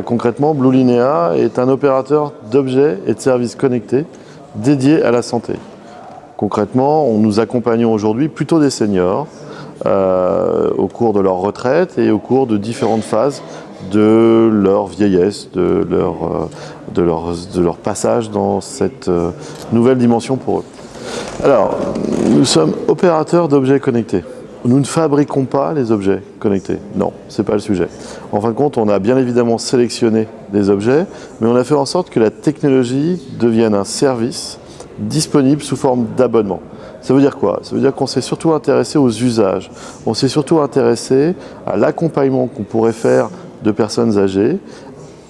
Concrètement, Blulinea est un opérateur d'objets et de services connectés dédié à la santé. Concrètement, nous accompagnons aujourd'hui plutôt des seniors au cours de leur retraite et au cours de différentes phases de leur vieillesse, de leur passage dans cette nouvelle dimension pour eux. Alors, nous sommes opérateurs d'objets connectés. Nous ne fabriquons pas les objets connectés. Non, ce n'est pas le sujet. En fin de compte, on a bien évidemment sélectionné des objets, mais on a fait en sorte que la technologie devienne un service disponible sous forme d'abonnement. Ça veut dire quoi? Ça veut dire qu'on s'est surtout intéressé aux usages. On s'est surtout intéressé à l'accompagnement qu'on pourrait faire de personnes âgées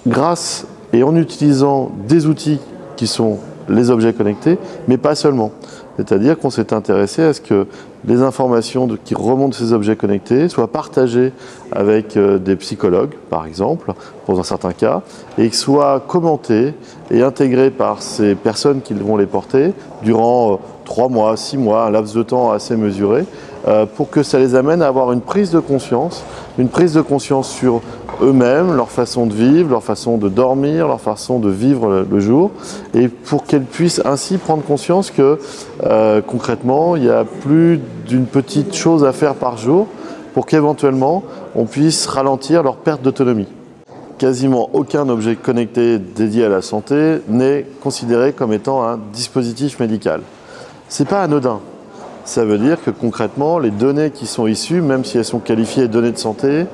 grâce et en utilisant des outils qui sont les objets connectés, mais pas seulement. C'est-à-dire qu'on s'est intéressé à ce que les informations qui remontent de ces objets connectés soient partagées avec des psychologues, par exemple, dans un certain cas, et soient commentées et intégrées par ces personnes qui vont les porter durant 3 mois, 6 mois, un laps de temps assez mesuré, pour que ça les amène à avoir une prise de conscience sur eux-mêmes, leur façon de vivre, leur façon de dormir, leur façon de vivre le jour, et pour qu'elles puissent ainsi prendre conscience que concrètement, il y a plus d'une petite chose à faire par jour pour qu'éventuellement on puisse ralentir leur perte d'autonomie. Quasiment aucun objet connecté dédié à la santé n'est considéré comme étant un dispositif médical. C'est pas anodin. Ça veut dire que concrètement, les données qui sont issues, même si elles sont qualifiées de données de santé,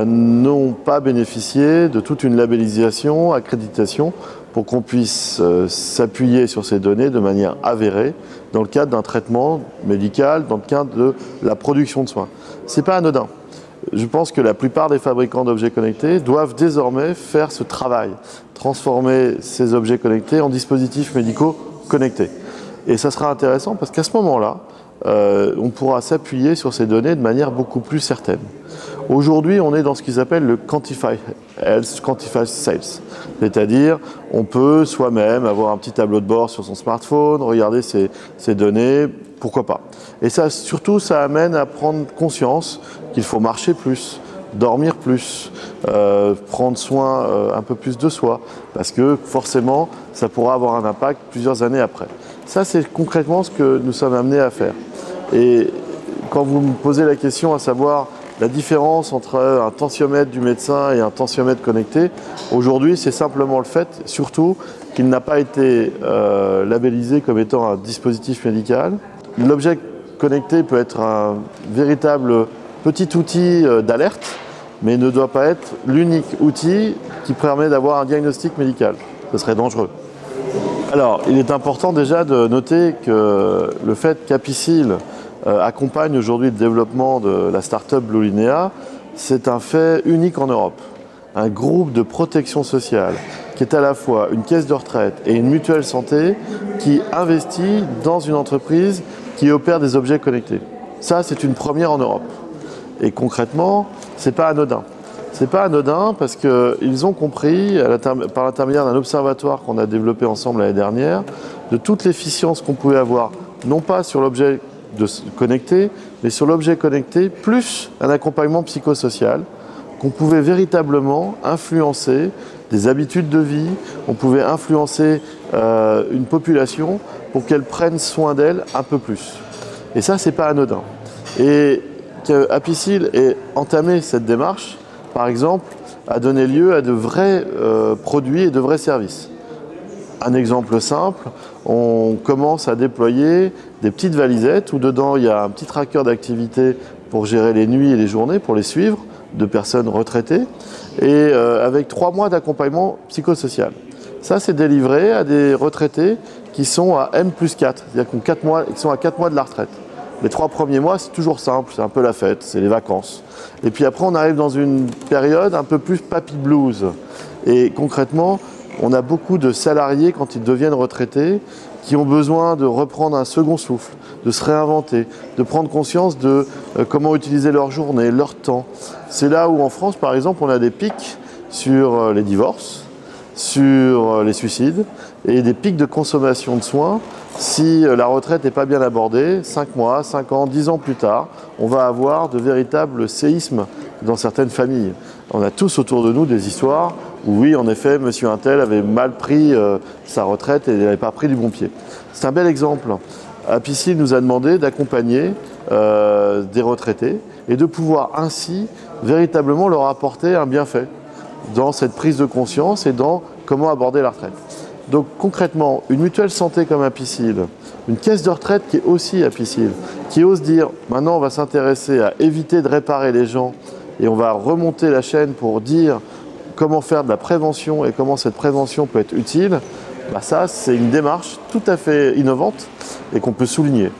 n'ont pas bénéficié de toute une labellisation, accréditation, pour qu'on puisse s'appuyer sur ces données de manière avérée dans le cadre d'un traitement médical, dans le cadre de la production de soins. C'est pas anodin. Je pense que la plupart des fabricants d'objets connectés doivent désormais faire ce travail, transformer ces objets connectés en dispositifs médicaux connectés. Et ça sera intéressant parce qu'à ce moment-là, on pourra s'appuyer sur ces données de manière beaucoup plus certaine. Aujourd'hui, on est dans ce qu'ils appellent le Quantified Health, Quantified Sales. C'est-à-dire, on peut soi-même avoir un petit tableau de bord sur son smartphone, regarder ces données, pourquoi pas. Et ça, surtout, ça amène à prendre conscience qu'il faut marcher plus, dormir plus, prendre soin un peu plus de soi, parce que forcément, ça pourra avoir un impact plusieurs années après. Ça, c'est concrètement ce que nous sommes amenés à faire. Et quand vous me posez la question à savoir la différence entre un tensiomètre du médecin et un tensiomètre connecté, aujourd'hui, c'est simplement le fait, surtout, qu'il n'a pas été labellisé comme étant un dispositif médical. L'objet connecté peut être un véritable petit outil d'alerte, mais ne doit pas être l'unique outil qui permet d'avoir un diagnostic médical. Ce serait dangereux. Alors, il est important déjà de noter que le fait qu'Apicil accompagne aujourd'hui le développement de la start-up Blulinea, c'est un fait unique en Europe. Un groupe de protection sociale qui est à la fois une caisse de retraite et une mutuelle santé qui investit dans une entreprise qui opère des objets connectés. Ça, c'est une première en Europe. Et concrètement, c'est pas anodin. C'est pas anodin parce qu'ils ont compris, par l'intermédiaire d'un observatoire qu'on a développé ensemble l'année dernière, de toute l'efficience qu'on pouvait avoir, non pas sur l'objet connecté, mais sur l'objet connecté, plus un accompagnement psychosocial, qu'on pouvait véritablement influencer des habitudes de vie, on pouvait influencer une population pour qu'elle prenne soin d'elle un peu plus. Et ça, c'est pas anodin. Et qu'Apicil ait entamé cette démarche, par exemple, a donné lieu à de vrais produits et de vrais services. Un exemple simple, on commence à déployer des petites valisettes où dedans il y a un petit tracker d'activité pour gérer les nuits et les journées, pour les suivre, de personnes retraitées, et avec 3 mois d'accompagnement psychosocial. Ça, c'est délivré à des retraités qui sont à M+4, c'est-à-dire qu'ils sont à 4 mois de la retraite. Les 3 premiers mois, c'est toujours simple, c'est un peu la fête, c'est les vacances. Et puis après, on arrive dans une période un peu plus papy blues. Et concrètement, on a beaucoup de salariés, quand ils deviennent retraités, qui ont besoin de reprendre un second souffle, de se réinventer, de prendre conscience de comment utiliser leur journée, leur temps. C'est là où en France, par exemple, on a des pics sur les divorces, sur les suicides et des pics de consommation de soins. Si la retraite n'est pas bien abordée, 5 mois, 5 ans, 10 ans plus tard, on va avoir de véritables séismes dans certaines familles. On a tous autour de nous des histoires oui, en effet, monsieur Untel avait mal pris sa retraite et il n'avait pas pris du bon pied. C'est un bel exemple. Apicil nous a demandé d'accompagner des retraités et de pouvoir ainsi véritablement leur apporter un bienfait dans cette prise de conscience et dans comment aborder la retraite. Donc concrètement, une mutuelle santé comme Apicil, une caisse de retraite qui est aussi Apicil, qui ose dire maintenant on va s'intéresser à éviter de réparer les gens et on va remonter la chaîne pour dire comment faire de la prévention et comment cette prévention peut être utile, bah ça c'est une démarche tout à fait innovante et qu'on peut souligner.